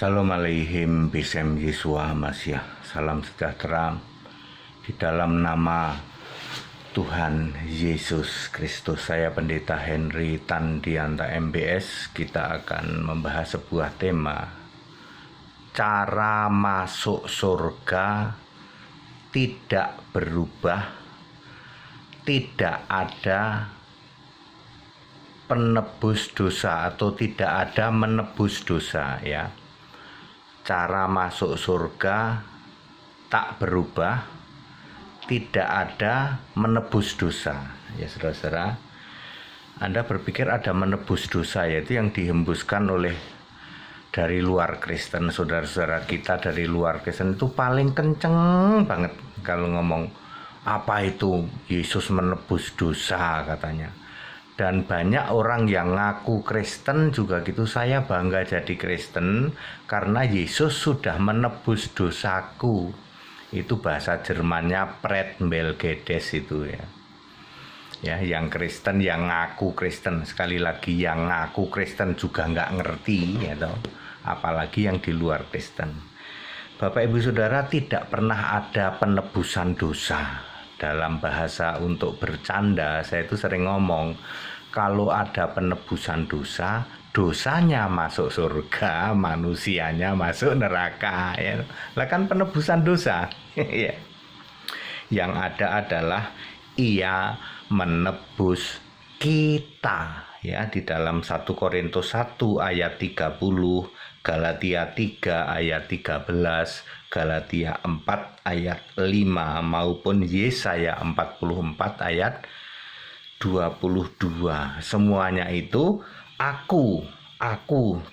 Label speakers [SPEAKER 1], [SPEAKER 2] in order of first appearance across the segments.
[SPEAKER 1] Shalom alaihim bisem Yesua Masya. Salam sejahtera di dalam nama Tuhan Yesus Kristus. Saya Pendeta Henry Tandianta MBS. Kita akan membahas sebuah tema, cara masuk surga tidak berubah, tidak ada penebus dosa atau tidak ada menebus dosa, ya. Cara masuk surga tak berubah, tidak ada menebus dosa. Ya saudara-saudara, Anda berpikir ada menebus dosa, yaitu yang dihembuskan oleh dari luar Kristen. Saudara-saudara kita dari luar Kristen itu paling kenceng banget kalau ngomong apa itu Yesus menebus dosa katanya. Dan banyak orang yang ngaku Kristen juga gitu, saya bangga jadi Kristen karena Yesus sudah menebus dosaku. Itu bahasa Jermannya Pretmelgedes itu, ya. Ya, yang Kristen, yang ngaku Kristen. Sekali lagi, yang ngaku Kristen juga nggak ngerti, ya toh. Apalagi yang di luar Kristen. Bapak Ibu Saudara, tidak pernah ada penebusan dosa. Dalam bahasa untuk bercanda, saya itu sering ngomong, kalau ada penebusan dosa, dosanya masuk surga, manusianya masuk neraka. Ya. Lah kan penebusan dosa. Ya. Yang ada adalah ia menebus kita. Ya, di dalam 1 Korintus 1 ayat 30, Galatia 3 ayat 13, Galatia 4 ayat 5 maupun Yesaya 44 ayat 22. Semuanya itu aku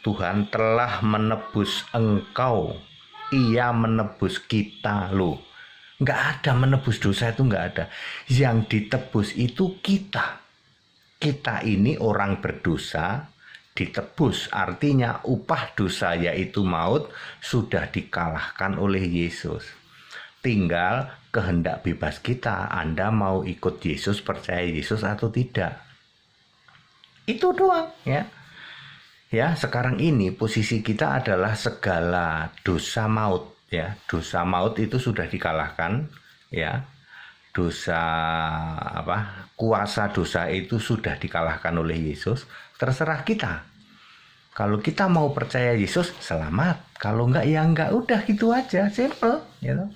[SPEAKER 1] Tuhan telah menebus engkau. Ia menebus kita loh. Nggak ada menebus dosa, itu nggak ada. Yang ditebus itu kita. Kita ini orang berdosa ditebus, artinya upah dosa yaitu maut sudah dikalahkan oleh Yesus. Tinggal kehendak bebas kita, Anda mau ikut Yesus, percaya Yesus atau tidak. Itu doang, ya. Ya, sekarang ini posisi kita adalah segala dosa maut, ya. Dosa maut itu sudah dikalahkan, ya. Dosa kuasa dosa itu sudah dikalahkan oleh Yesus. Terserah kita. Kalau kita mau percaya Yesus, selamat. Kalau enggak, ya enggak. Udah gitu aja, simple, gitu.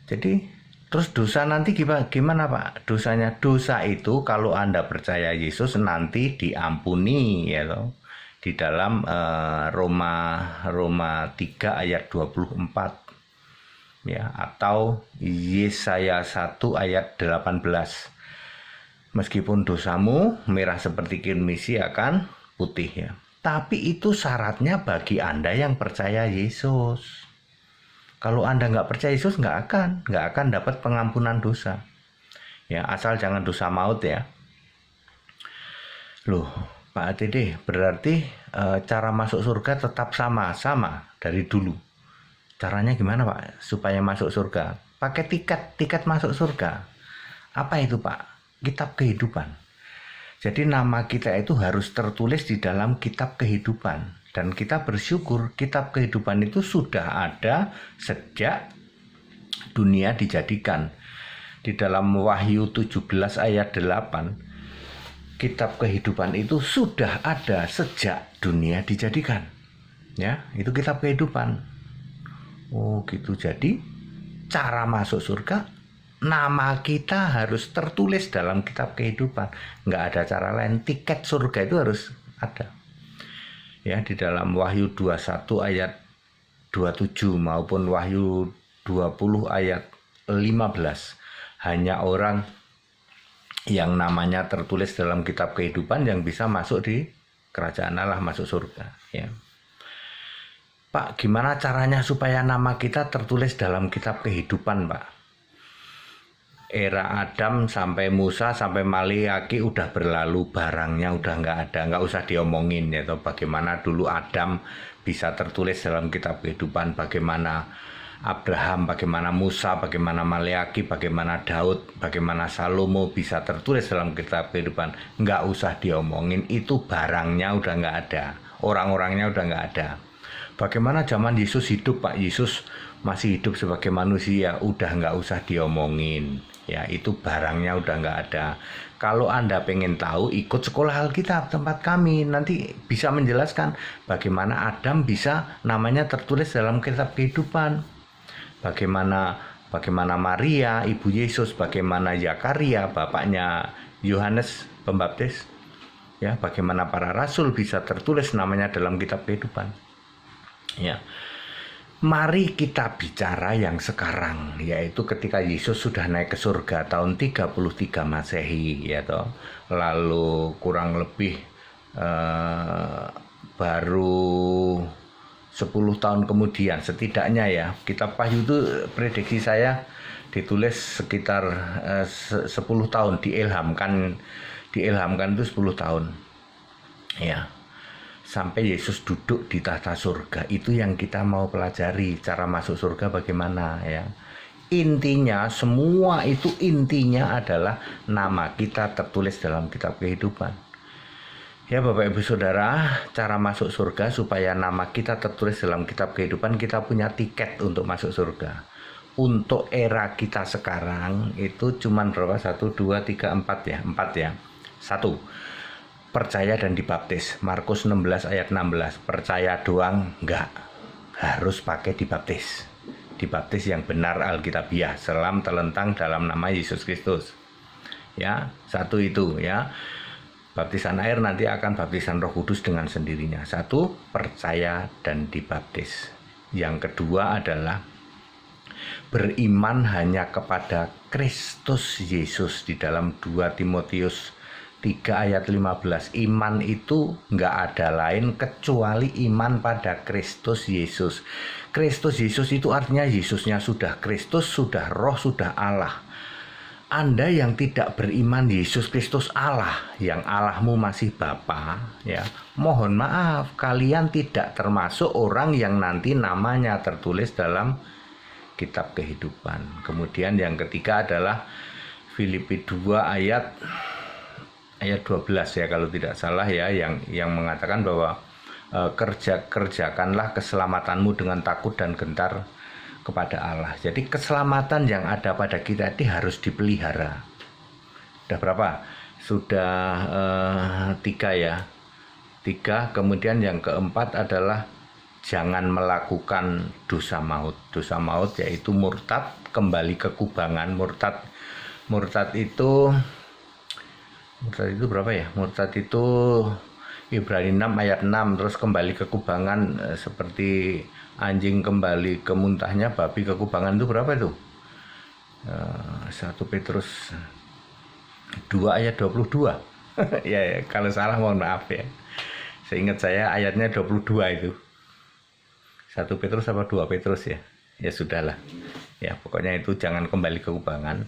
[SPEAKER 1] Jadi terus dosa nanti gimana Pak? Dosanya, dosa itu kalau Anda percaya Yesus nanti diampuni, ya toh. Di dalam Roma 3 ayat 24. Ya, atau Yesaya 1 ayat 18. Meskipun dosamu merah seperti kirmisi akan putih, ya. Tapi itu syaratnya bagi Anda yang percaya Yesus. Kalau Anda nggak percaya Yesus, nggak akan dapat pengampunan dosa. Ya, asal jangan dosa maut, ya. Loh, Pak Dede, berarti cara masuk surga tetap sama dari dulu. Caranya gimana Pak supaya masuk surga? Pakai tiket masuk surga. Apa itu Pak? Kitab kehidupan. Jadi nama kita itu harus tertulis di dalam kitab kehidupan. Dan kita bersyukur kitab kehidupan itu sudah ada sejak dunia dijadikan. Di dalam Wahyu 17 ayat 8, kitab kehidupan itu sudah ada sejak dunia dijadikan. Ya, itu kitab kehidupan. Oh gitu, jadi cara masuk surga, nama kita harus tertulis dalam kitab kehidupan. Nggak ada cara lain, tiket surga itu harus ada. Ya, di dalam Wahyu 21 ayat 27 maupun Wahyu 20 ayat 15. Hanya orang yang namanya tertulis dalam kitab kehidupan yang bisa masuk di kerajaan Allah, masuk surga, ya. Pak, gimana caranya supaya nama kita tertulis dalam kitab kehidupan, Pak? Era Adam sampai Musa sampai Maliaki udah berlalu, barangnya udah nggak usah diomongin, ya toh. Bagaimana dulu Adam bisa tertulis dalam kitab kehidupan, bagaimana Abraham, bagaimana Musa, bagaimana Maliaki, bagaimana Daud, bagaimana Salomo bisa tertulis dalam kitab kehidupan. Nggak usah diomongin, itu barangnya udah nggak ada, orang-orangnya udah nggak ada. Bagaimana zaman Yesus hidup, Pak? Yesus masih hidup sebagai manusia, udah nggak usah diomongin. Ya, itu barangnya udah nggak ada. Kalau Anda pengen tahu, ikut sekolah Alkitab tempat kami. Nanti bisa menjelaskan bagaimana Adam bisa namanya tertulis dalam kitab kehidupan. Bagaimana Maria, ibu Yesus, bagaimana Zakaria, bapaknya Yohanes Pembaptis. Ya, bagaimana para rasul bisa tertulis namanya dalam kitab kehidupan. Ya. Mari kita bicara yang sekarang, yaitu ketika Yesus sudah naik ke surga tahun 33 Masehi, ya toh. Lalu kurang lebih baru 10 tahun kemudian setidaknya ya, kitab Wahyu itu prediksi saya ditulis sekitar 10 tahun, diilhamkan itu 10 tahun. Ya. Sampai Yesus duduk di tahta surga, itu yang kita mau pelajari, cara masuk surga bagaimana ya. Intinya semua itu intinya adalah nama kita tertulis dalam kitab kehidupan. Ya Bapak Ibu Saudara, cara masuk surga supaya nama kita tertulis dalam kitab kehidupan, kita punya tiket untuk masuk surga. Untuk era kita sekarang itu cuman berapa? 1, 2, 3, 4 ya. 4 ya. 1. Percaya dan dibaptis. Markus 16 ayat 16. Percaya doang enggak, harus pakai dibaptis. Dibaptis yang benar alkitabiah, selam telentang dalam nama Yesus Kristus. Ya, 1 itu ya. Baptisan air nanti akan baptisan Roh Kudus dengan sendirinya. 1, percaya dan dibaptis. Yang kedua adalah beriman hanya kepada Kristus Yesus. Di dalam 2 Timotius 3 ayat 15, iman itu nggak ada lain kecuali iman pada Kristus Yesus. Kristus Yesus itu artinya Yesusnya sudah Kristus, sudah Roh, sudah Allah. Anda yang tidak beriman Yesus Kristus Allah, yang Allahmu masih Bapa, ya, mohon maaf, kalian tidak termasuk orang yang nanti namanya tertulis dalam kitab kehidupan. Kemudian yang ketiga adalah Filipi 2 ayat 12 ya kalau tidak salah ya, yang mengatakan bahwa kerjakanlah keselamatanmu dengan takut dan gentar kepada Allah. Jadi keselamatan yang ada pada kita ini harus dipelihara. Sudah berapa? Sudah 3 ya. 3. Kemudian yang keempat adalah jangan melakukan dosa maut. Dosa maut yaitu murtad, kembali ke kubangan. Murtad itu berapa ya? Murtad itu Ibrani 6 ayat 6, terus kembali ke kubangan seperti anjing kembali ke muntahnya, babi ke kubangan itu berapa itu? 1 Petrus 2 ayat 22. ya, kalau salah mohon maaf ya. Seingat saya ayatnya 22 itu. 1 Petrus apa 2 Petrus ya? Ya sudahlah. Ya, pokoknya itu jangan kembali ke kubangan.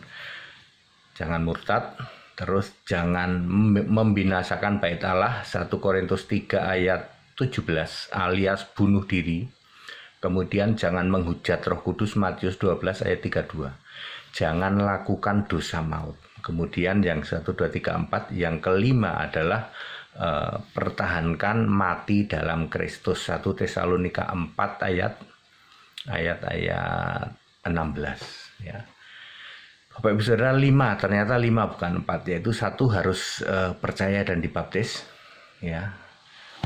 [SPEAKER 1] Jangan murtad. Terus jangan membinasakan bait Allah, 1 Korintus 3 ayat 17, alias bunuh diri. Kemudian jangan menghujat Roh Kudus, Matius 12 ayat 32. Jangan lakukan dosa maut. Kemudian yang 1, 2, 3, 4, yang kelima adalah pertahankan mati dalam Kristus, 1 Tesalonika 4 ayat 16 ya. Bapak Ibu Saudara, 5, ternyata 5 bukan 4, yaitu 1 harus percaya dan dibaptis ya.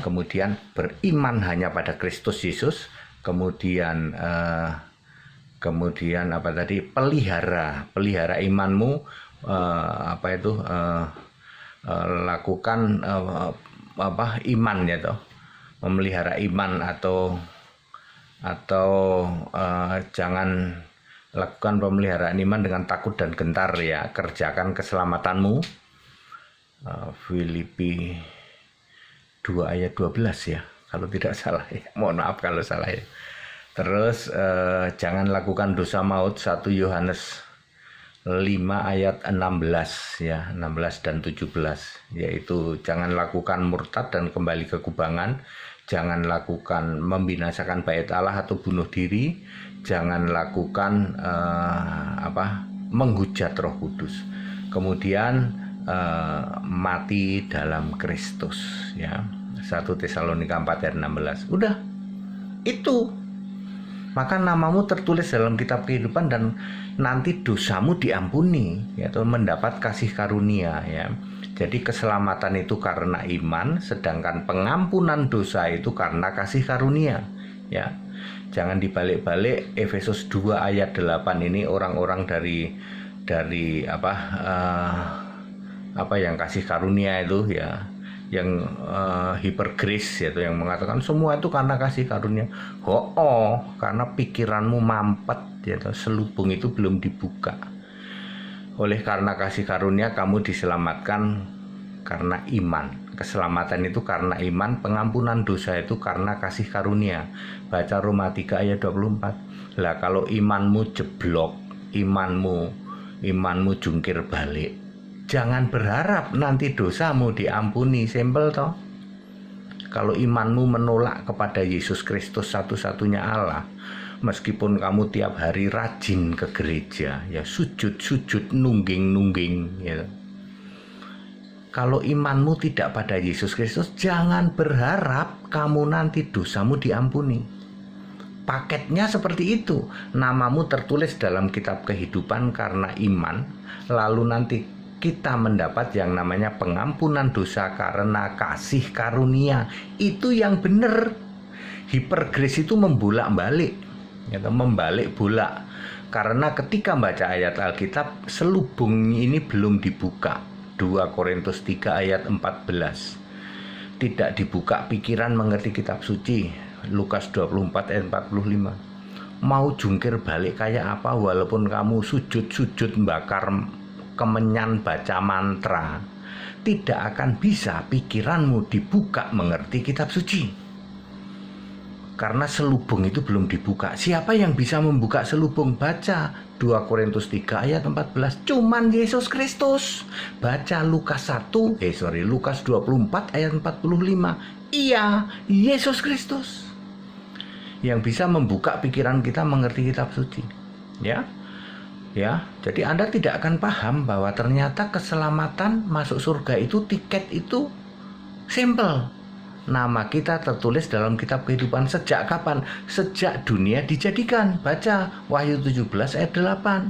[SPEAKER 1] Kemudian beriman hanya pada Kristus Yesus, kemudian apa tadi, pelihara imanmu, lakukan iman ya toh, memelihara iman atau jangan lakukan pemeliharaan iman dengan takut dan gentar ya. Kerjakan keselamatanmu, Filipi 2 ayat 12 ya kalau tidak salah ya, mohon maaf kalau salah ya. Terus jangan lakukan dosa maut, 1 Yohanes 5 ayat 16 ya, 16 dan 17, yaitu jangan lakukan murtad dan kembali ke kubangan, jangan lakukan membinasakan bait Allah atau bunuh diri, jangan lakukan menghujat Roh Kudus. Kemudian mati dalam Kristus ya. 1 Tesalonika 4 ayat 16. Udah. Itu. Maka namamu tertulis dalam kitab kehidupan dan nanti dosamu diampuni, yaitu mendapat kasih karunia ya. Jadi keselamatan itu karena iman, sedangkan pengampunan dosa itu karena kasih karunia ya. Jangan dibalik-balik. Efesus 2 ayat 8 ini orang-orang dari apa yang kasih karunia itu ya, yang hipergrace yaitu yang mengatakan semua itu karena kasih karunia. Karena pikiranmu mampet yaitu selubung itu belum dibuka. Oleh karena kasih karunia kamu diselamatkan karena iman. Keselamatan itu karena iman, pengampunan dosa itu karena kasih karunia. Baca Roma 3 ayat 24. Lah kalau imanmu jeblok, imanmu jungkir balik, jangan berharap nanti dosamu diampuni. Simpel toh. Kalau imanmu menolak kepada Yesus Kristus satu-satunya Allah, meskipun kamu tiap hari rajin ke gereja, ya sujud, nungging ya. Kalau imanmu tidak pada Yesus Kristus, jangan berharap kamu nanti dosamu diampuni. Paketnya seperti itu. Namamu tertulis dalam kitab kehidupan karena iman, lalu nanti kita mendapat yang namanya pengampunan dosa karena kasih karunia. Itu yang benar. Hipergrace itu membalik bolak. Karena ketika baca ayat Alkitab, selubung ini belum dibuka. 2 Korintus 3 ayat 14. Tidak dibuka pikiran mengerti kitab suci. Lukas 24 ayat 45. Mau jungkir balik kayak apa walaupun kamu sujud bakar kemenyan baca mantra, tidak akan bisa pikiranmu dibuka mengerti kitab suci. Karena selubung itu belum dibuka. Siapa yang bisa membuka selubung? Baca 2 Korintus 3 ayat 14. Cuman Yesus Kristus. Baca Lukas 24 ayat 45. Iya, Yesus Kristus yang bisa membuka pikiran kita mengerti kitab suci. Ya, jadi Anda tidak akan paham bahwa ternyata keselamatan masuk surga itu, tiket itu simple. Nama kita tertulis dalam kitab kehidupan sejak kapan? Sejak dunia dijadikan. Baca Wahyu 17 ayat 8.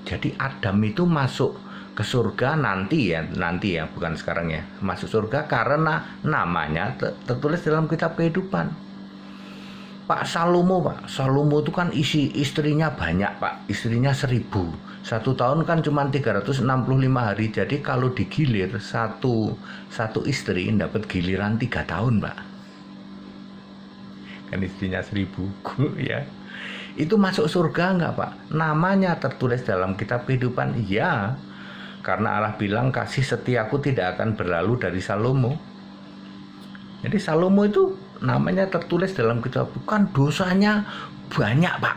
[SPEAKER 1] Jadi Adam itu masuk ke surga nanti ya, bukan sekarang ya. Masuk surga karena namanya tertulis dalam kitab kehidupan. Pak Salomo itu kan istrinya banyak Pak, istrinya 1000. Satu tahun kan cuma 365 hari. Jadi kalau digilir satu istri dapat giliran 3 tahun Pak. Kan istrinya 1000 ya. Itu masuk surga enggak Pak? Namanya tertulis dalam kitab kehidupan. Ya, karena Allah bilang kasih setiaku tidak akan berlalu dari Salomo. Jadi Salomo itu namanya tertulis dalam kitab, bukan dosanya banyak Pak.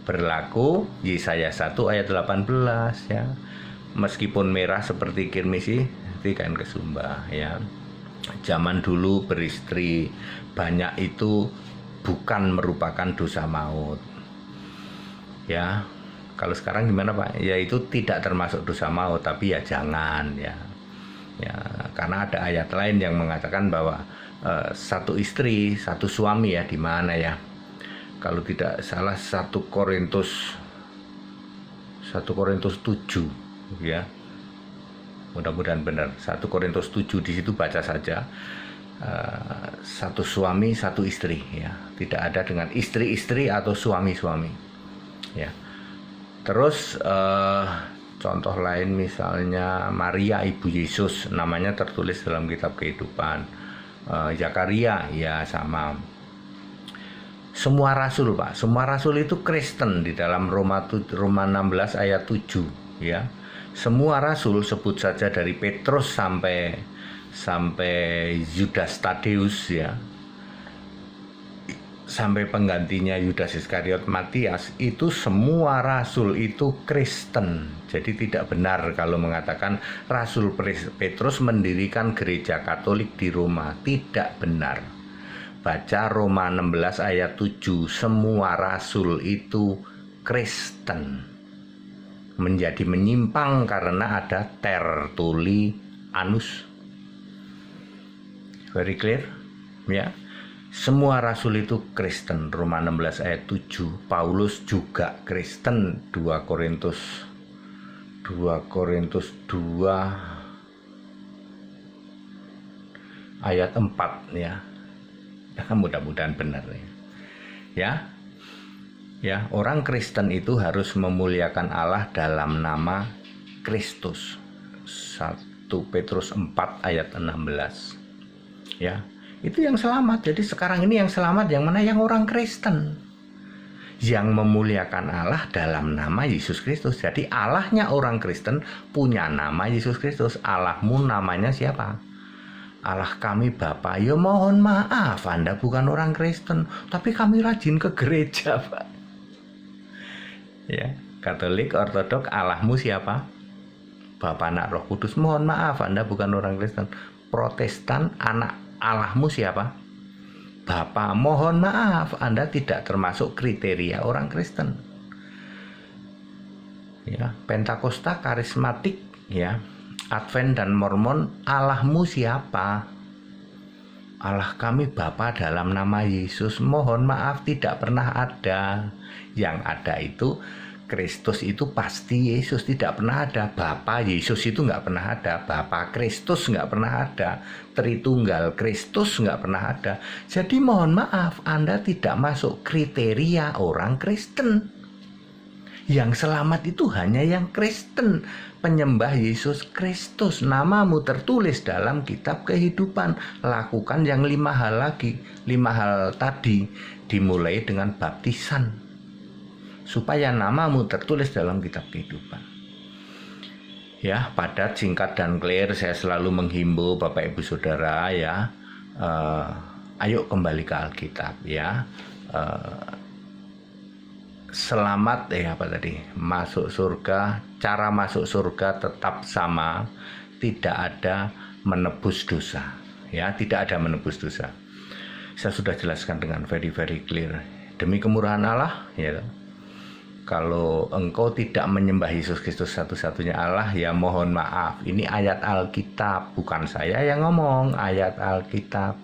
[SPEAKER 1] Berlaku Yesaya 1 ayat 18 ya. Meskipun merah seperti kirmisi, kain kesumba ya. Zaman dulu beristri banyak itu bukan merupakan dosa maut. Ya. Kalau sekarang gimana Pak? Ya itu tidak termasuk dosa maut, tapi ya jangan ya. Ya, karena ada ayat lain yang mengatakan bahwa satu istri, satu suami ya, di mana ya? Kalau tidak salah 1 Korintus 7 ya. Mudah-mudahan benar. 1 Korintus 7 di situ baca saja. Satu suami, satu istri ya. Tidak ada dengan istri-istri atau suami-suami. Ya. Terus contoh lain misalnya Maria ibu Yesus, namanya tertulis dalam kitab kehidupan. Zakaria ya sama. Semua rasul Pak, semua rasul itu Kristen di dalam Roma 16 ayat 7 ya. Semua rasul, sebut saja dari Petrus sampai Yudas Tadeus ya, sampai penggantinya Yudas Iskariot Matias, itu semua rasul itu Kristen. Jadi tidak benar kalau mengatakan Rasul Petrus mendirikan gereja Katolik di Roma. Tidak benar. Baca Roma 16 ayat 7, semua rasul itu Kristen. Menjadi menyimpang karena ada Tertullianus. Very clear? Ya. Semua rasul itu Kristen, Roma 16 ayat 7. Paulus juga Kristen, 2 Korintus 2 ayat 4 ya. Mudah-mudahan benar ya. Ya, orang Kristen itu harus memuliakan Allah dalam nama Kristus. 1 Petrus 4 ayat 16. Ya, itu yang selamat. Jadi sekarang ini yang selamat yang mana? Yang orang Kristen yang memuliakan Allah dalam nama Yesus Kristus. Jadi Allahnya orang Kristen punya nama Yesus Kristus. Allahmu namanya siapa? Allah kami Bapa. Ya mohon maaf, Anda bukan orang Kristen, tapi kami rajin ke gereja, Pak. Ya, Katolik, Ortodok, Allahmu siapa? Bapa, Anak, Roh Kudus. Mohon maaf, Anda bukan orang Kristen. Protestan, anak Allahmu siapa? Bapa. Mohon maaf, Anda tidak termasuk kriteria orang Kristen. Ya, Pentakosta, karismatik, ya, Advent dan Mormon, Allahmu siapa? Allah kami Bapa dalam nama Yesus. Mohon maaf, tidak pernah ada. Yang ada itu Kristus, itu pasti Yesus, tidak pernah ada. Bapa Yesus itu nggak pernah ada. Bapa Kristus nggak pernah ada. Tritunggal Kristus nggak pernah ada. Jadi mohon maaf, Anda tidak masuk kriteria orang Kristen. Yang selamat itu hanya yang Kristen, penyembah Yesus Kristus. Namamu tertulis dalam kitab kehidupan. Lakukan yang 5 hal lagi, 5 hal tadi, dimulai dengan baptisan, supaya namamu tertulis dalam kitab kehidupan. Ya, padat, singkat, dan clear. Saya selalu menghimbau Bapak Ibu Saudara ya, ayo kembali ke Alkitab ya. Selamat masuk surga. Cara masuk surga tetap sama, tidak ada menebus dosa ya, tidak ada menebus dosa. Saya sudah jelaskan dengan very clear. Demi kemurahan Allah ya, kalau engkau tidak menyembah Yesus Kristus satu-satunya Allah, ya mohon maaf. Ini ayat Alkitab, bukan saya yang ngomong, ayat Alkitab.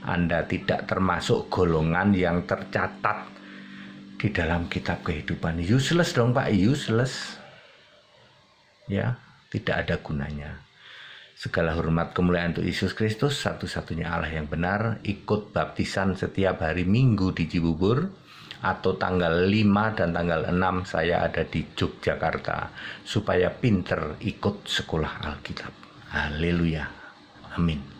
[SPEAKER 1] Anda tidak termasuk golongan yang tercatat di dalam kitab kehidupan. Useless dong Pak, useless. Ya, tidak ada gunanya. Segala hormat kemuliaan untuk Yesus Kristus, satu-satunya Allah yang benar. Ikut baptisan setiap hari Minggu di Cibubur, atau tanggal 5 dan tanggal 6 saya ada di Yogyakarta, supaya pinter ikut sekolah Alkitab. Haleluya. Amin.